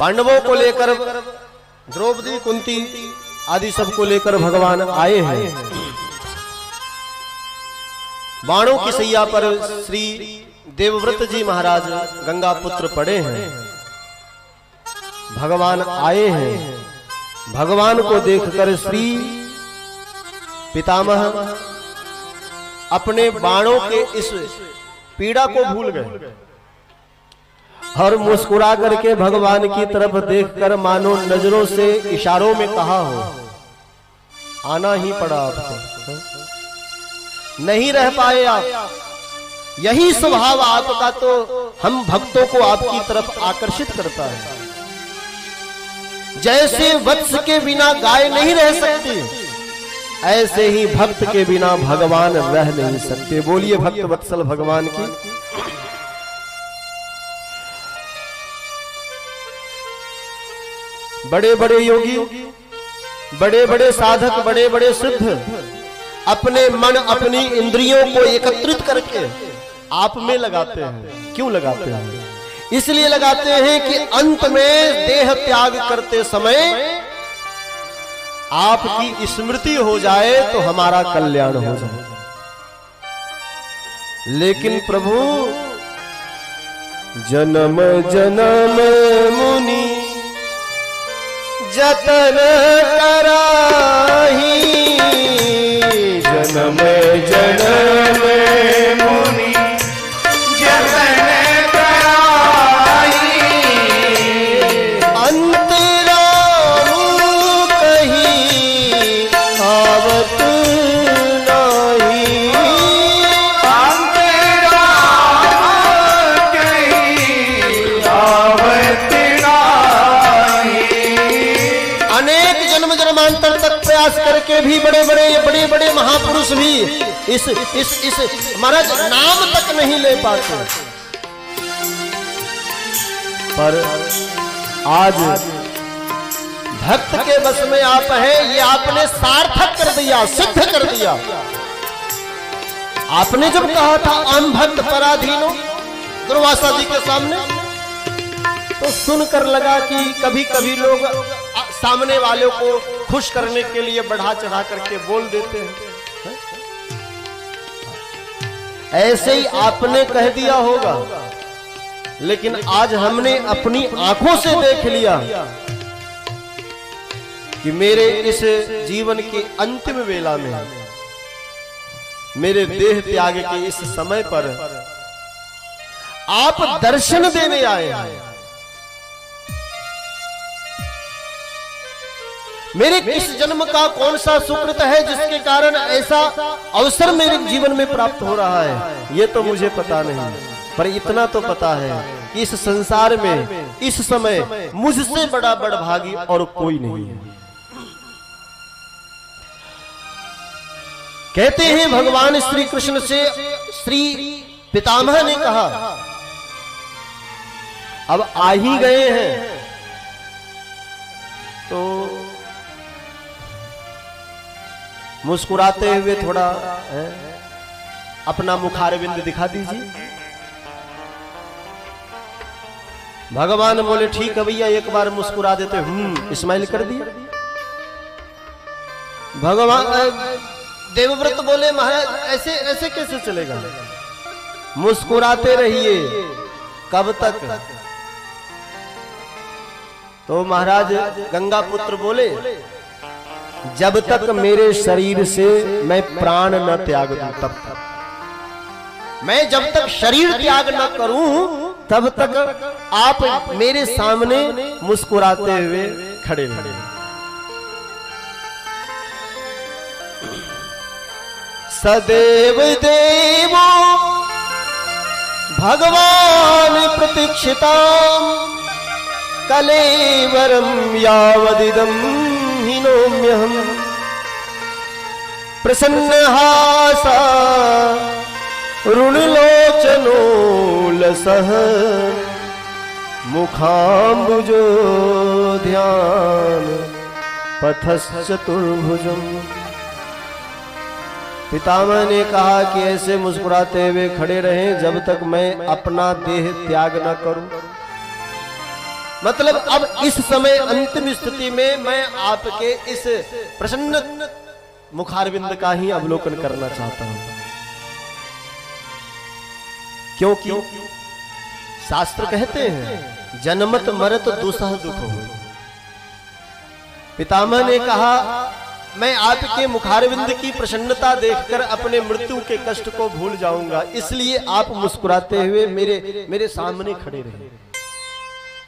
पांडवों को लेकर, द्रौपदी, कुंती आदि सबको लेकर भगवान आए हैं। बाणों की सैया पर श्री देवव्रत जी महाराज गंगा पुत्र पड़े हैं। भगवान आए हैं। भगवान को देखकर श्री पितामह अपने बाणों के इस पीड़ा को भूल गए और मुस्कुरा करके भगवान की तरफ देखकर मानो नजरों से इशारों में कहा हो, आना ही पड़ा आपको, नहीं रह पाए आप। यही स्वभाव आपका तो हम भक्तों को आपकी तरफ आकर्षित करता है। जैसे वत्स के बिना गाय नहीं रह सकती, ऐसे ही भक्त के बिना भगवान रह नहीं सकते। बोलिए भक्त वत्सल भगवान की। बड़े बड़े योगी, बड़े बड़े साधक, बड़े बड़े सिद्ध अपने मन, अपनी इंद्रियों को एकत्रित करके आप में लगाते हैं। क्यों लगाते हैं? इसलिए लगाते हैं कि अंत में देह त्याग करते समय आपकी स्मृति हो जाए तो हमारा कल्याण हो जाए। लेकिन प्रभु जन्म जन्म मुनि जतन कराही, जन्म जन्म मुनि जतन कराही, अंतराम कहीं आवत नहीं, अंतराम कहीं आवत नहीं। अनेक जन्म जन्मांतर तक प्रयास करके भी बड़े बड़े महापुरुष भी इस महाराज नाम तक नहीं ले पाते। पर आज भक्त के बस में आप हैं, ये आपने सार्थक कर दिया, सिद्ध कर दिया। आपने जब कहा था अहम भक्त पराधीनो दुर्वासा जी के सामने, तो सुनकर लगा कि कभी कभी लोग सामने वालों को खुश करने के लिए बढ़ा चढ़ा करके बोल देते हैं। ऐसे ही आपने कह दिया होगा, लेकिन आज हमने अपनी आंखों से देख लिया कि मेरे इस जीवन के अंतिम वेला में, मेरे देह त्याग के इस समय पर आप दर्शन देने आए हैं। मेरे किस जन्म का कौन सा सुकृत है जिसके कारण ऐसा अवसर मेरे जीवन में प्राप्त हो रहा है, ये तो मुझे पता नहीं। पर इतना तो पता है कि इस संसार में इस समय मुझसे बड़ा बड़भागी और कोई नहीं है। कहते हैं भगवान श्री कृष्ण से श्री पितामह ने कहा, अब आ ही गए हैं तो मुस्कुराते हुए थोड़ा अपना मुखारविंद दिखा दीजिए। भगवान बोले ठीक है भैया, एक बार मुस्कुरा देते। स्माइल कर दिया। भगवान देवव्रत बोले महाराज ऐसे ऐसे कैसे चलेगा, मुस्कुराते रहिए। कब तक? तो महाराज गंगा पुत्र बोले, जब तक मेरे शरीर से मैं प्राण न त्याग दूं तब तक। मैं जब तक शरीर त्याग न करूं तब तक आप मेरे सामने मुस्कुराते हुए खड़े रहिए। सदैव देवो भगवान प्रतीक्षिताम् कलेवरम यावदिदं हिनोम्यहम् प्रसन्नहासा ऋणलोचनो लसः मुखाम्बुजो ध्यान पथश्चतुर्भुजम्। पितामह ने कहा कि ऐसे मुस्कुराते हुए खड़े रहें जब तक मैं अपना देह त्याग न करूं। मतलब अब इस समय अंतिम स्थिति में मैं आपके इस प्रसन्न मुखारविंद का ही अवलोकन करना चाहता हूं, क्योंकि शास्त्र कहते हैं जन्मत मरत दुसह दुख हो। पितामह ने कहा मैं आपके मुखारविंद की प्रसन्नता देखकर अपने मृत्यु के कष्ट को भूल जाऊंगा, इसलिए आप मुस्कुराते हुए मेरे सामने खड़े रहे।